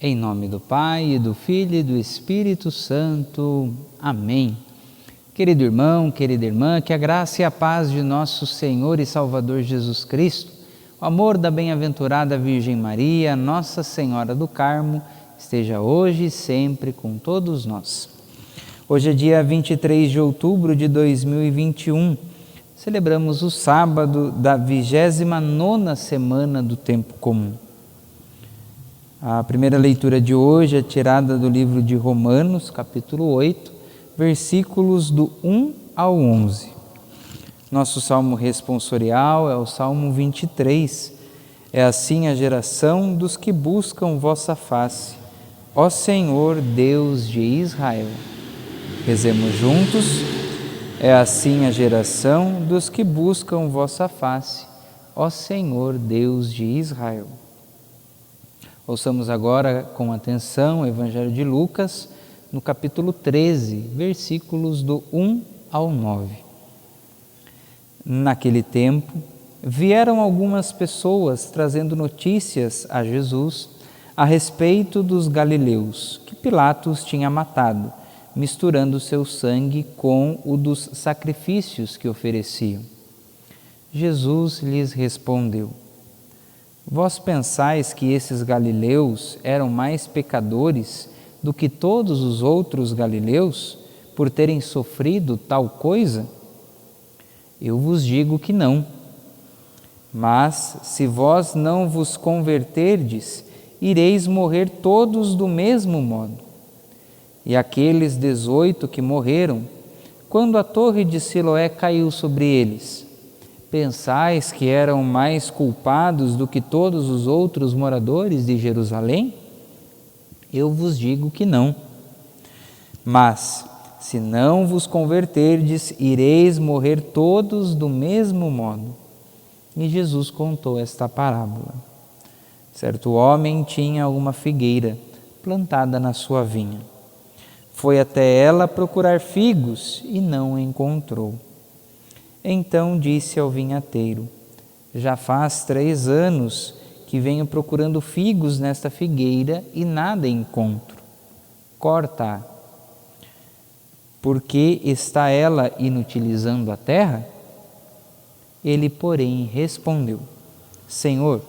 Em nome do Pai, e do Filho e do Espírito Santo. Amém. Querido irmão, querida irmã, que a graça e a paz de nosso Senhor e Salvador Jesus Cristo, o amor da bem-aventurada Virgem Maria, Nossa Senhora do Carmo, esteja hoje e sempre com todos nós. Hoje é dia 23 de outubro de 2021. Celebramos o sábado da 29ª semana do Tempo Comum. A primeira leitura de hoje é tirada do livro de Romanos, capítulo 8, versículos do 1 ao 11. Nosso salmo responsorial é o Salmo 23. É assim a geração dos que buscam vossa face, ó Senhor Deus de Israel. Rezemos juntos. É assim a geração dos que buscam vossa face, ó Senhor Deus de Israel. Ouçamos agora com atenção o Evangelho de Lucas, no capítulo 13, versículos do 1 ao 9. Naquele tempo, vieram algumas pessoas trazendo notícias a Jesus a respeito dos galileus, que Pilatos tinha matado, misturando seu sangue com o dos sacrifícios que ofereciam. Jesus lhes respondeu: Vós pensais que esses galileus eram mais pecadores do que todos os outros galileus por terem sofrido tal coisa? Eu vos digo que não. Mas se vós não vos converterdes, ireis morrer todos do mesmo modo. E aqueles 18 que morreram, quando a torre de Siloé caiu sobre eles, pensais que eram mais culpados do que todos os outros moradores de Jerusalém? Eu vos digo que não. Mas, se não vos converterdes, ireis morrer todos do mesmo modo. E Jesus contou esta parábola. Certo homem tinha uma figueira plantada na sua vinha. Foi até ela procurar figos e não encontrou. Então disse ao vinhateiro: Já faz 3 anos que venho procurando figos nesta figueira e nada encontro. Corta-a. Por que está ela inutilizando a terra? Ele, porém, respondeu: Senhor,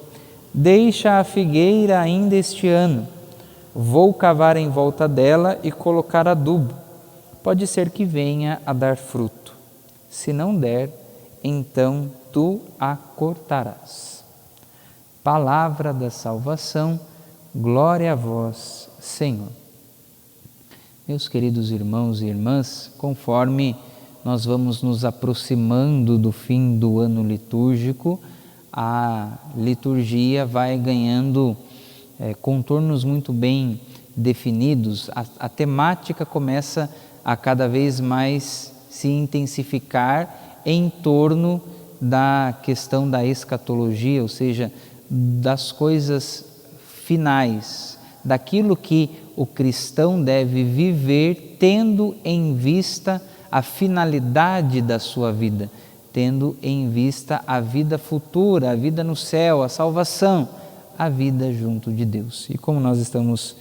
deixa a figueira ainda este ano. Vou cavar em volta dela e colocar adubo. Pode ser que venha a dar fruto. Se não der, então tu a cortarás. Palavra da salvação, glória a vós, Senhor. Meus queridos irmãos e irmãs, conforme nós vamos nos aproximando do fim do ano litúrgico, a liturgia vai ganhando contornos muito bem definidos. A temática começa a cada vez mais se intensificar em torno da questão da escatologia, ou seja, das coisas finais, daquilo que o cristão deve viver tendo em vista a finalidade da sua vida, tendo em vista a vida futura, a vida no céu, a salvação, a vida junto de Deus. E como nós estamos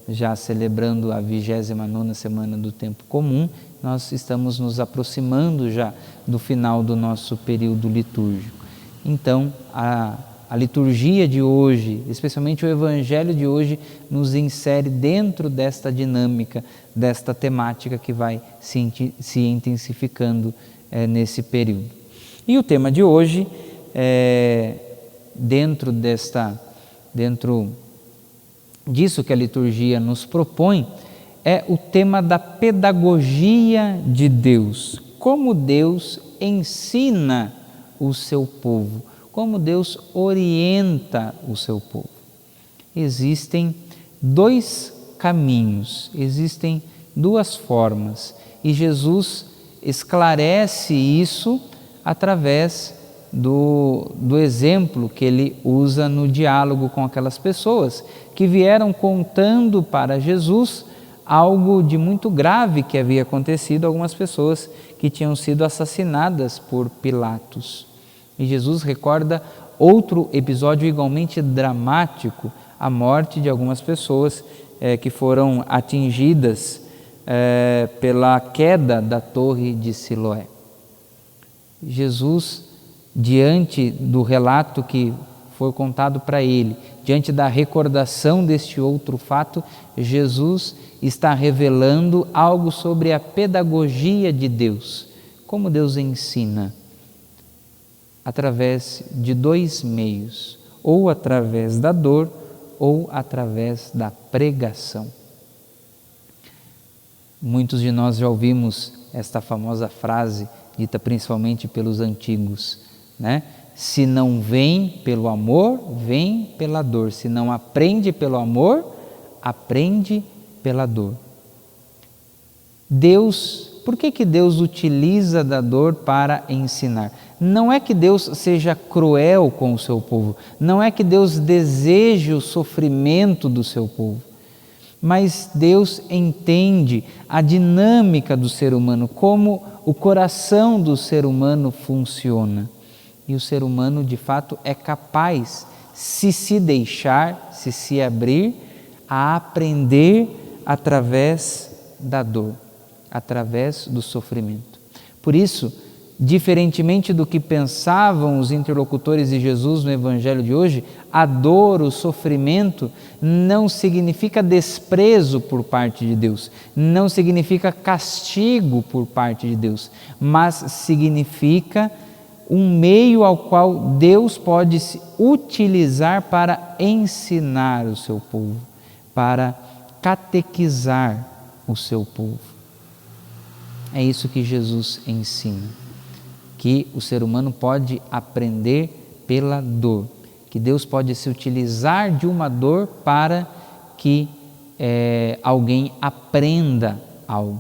já celebrando a 29ª semana do Tempo Comum, nós estamos nos aproximando já do final do nosso período litúrgico. Então, a liturgia de hoje, especialmente o Evangelho de hoje, nos insere dentro desta dinâmica, desta temática que vai se intensificando nesse período. E o tema de hoje, dentro disso que a liturgia nos propõe, é o tema da pedagogia de Deus. Como Deus ensina o seu povo, como Deus orienta o seu povo. Existem 2 caminhos, existem 2 formas, e Jesus esclarece isso através do exemplo que ele usa no diálogo com aquelas pessoas que vieram contando para Jesus algo de muito grave que havia acontecido a algumas pessoas que tinham sido assassinadas por Pilatos. E Jesus recorda outro episódio igualmente dramático, a morte de algumas pessoas que foram atingidas pela queda da torre de Siloé. Jesus, diante do relato que foi contado para ele, diante da recordação deste outro fato, Jesus está revelando algo sobre a pedagogia de Deus, como Deus ensina, através de dois meios, ou através da dor ou através da pregação. Muitos de nós já ouvimos esta famosa frase, dita principalmente pelos antigos, né? Se não vem pelo amor, vem pela dor. Se não aprende pelo amor, aprende pela dor. Por que Deus utiliza da dor para ensinar? Não é que Deus seja cruel com o seu povo, não é que Deus deseje o sofrimento do seu povo, mas Deus entende a dinâmica do ser humano, como o coração do ser humano funciona. E o ser humano, de fato, é capaz, se deixar, se abrir, a aprender através da dor, através do sofrimento. Por isso, diferentemente do que pensavam os interlocutores de Jesus no Evangelho de hoje, a dor, o sofrimento, não significa desprezo por parte de Deus, não significa castigo por parte de Deus, mas significa um meio ao qual Deus pode se utilizar para ensinar o seu povo, para catequizar o seu povo. É isso que Jesus ensina, que o ser humano pode aprender pela dor, que Deus pode se utilizar de uma dor para que alguém aprenda algo.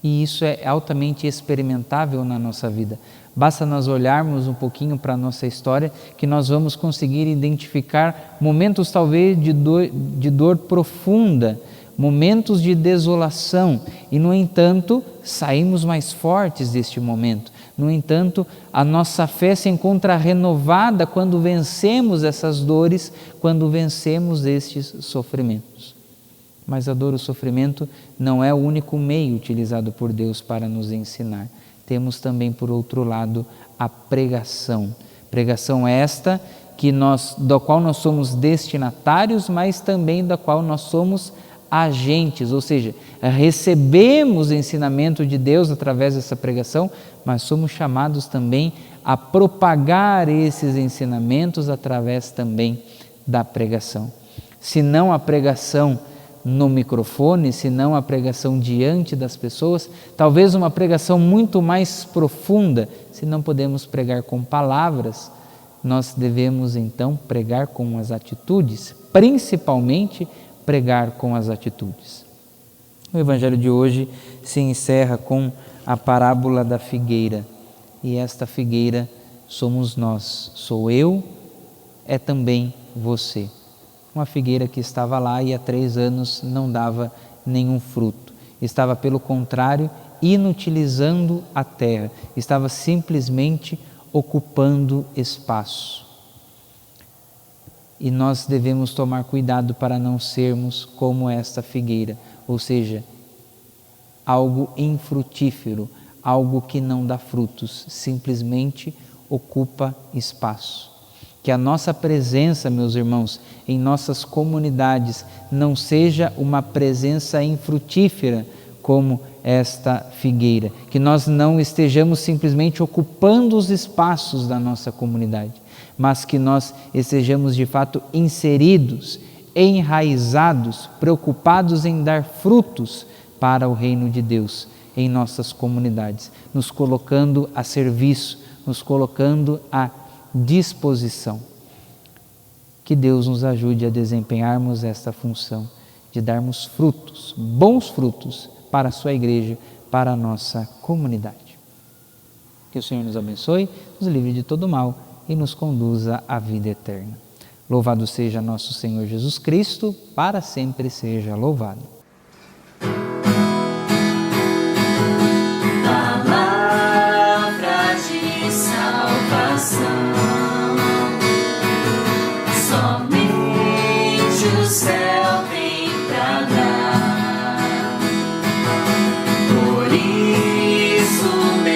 E isso é altamente experimentável na nossa vida. Basta nós olharmos um pouquinho para a nossa história que nós vamos conseguir identificar momentos talvez de dor profunda, momentos de desolação, e no entanto saímos mais fortes deste momento. No entanto, a nossa fé se encontra renovada quando vencemos essas dores, quando vencemos estes sofrimentos. Mas a dor, o sofrimento, não é o único meio utilizado por Deus para nos ensinar. Temos também, por outro lado, a pregação. Pregação esta da qual nós somos destinatários, mas também da qual nós somos agentes, ou seja, recebemos o ensinamento de Deus através dessa pregação, mas somos chamados também a propagar esses ensinamentos através também da pregação. Se não a pregação no microfone, se não a pregação diante das pessoas, talvez uma pregação muito mais profunda. Se não podemos pregar com palavras, nós devemos então pregar com as atitudes, principalmente pregar com as atitudes. O Evangelho de hoje se encerra com a parábola da figueira, e esta figueira somos nós, sou eu, é também você. Uma figueira que estava lá e há 3 anos não dava nenhum fruto. Estava, pelo contrário, inutilizando a terra. Estava simplesmente ocupando espaço. E nós devemos tomar cuidado para não sermos como esta figueira, ou seja, algo infrutífero, algo que não dá frutos, simplesmente ocupa espaço. Que a nossa presença, meus irmãos, em nossas comunidades não seja uma presença infrutífera como esta figueira. Que nós não estejamos simplesmente ocupando os espaços da nossa comunidade, mas que nós estejamos de fato inseridos, enraizados, preocupados em dar frutos para o reino de Deus em nossas comunidades, nos colocando a serviço, nos colocando a disposição. Que Deus nos ajude a desempenharmos esta função de darmos frutos, bons frutos para a sua igreja, para a nossa comunidade. Que o Senhor nos abençoe, nos livre de todo mal e nos conduza à vida eterna. Louvado seja nosso Senhor Jesus Cristo, para sempre seja louvado. Palavra de salvação. Somente nosso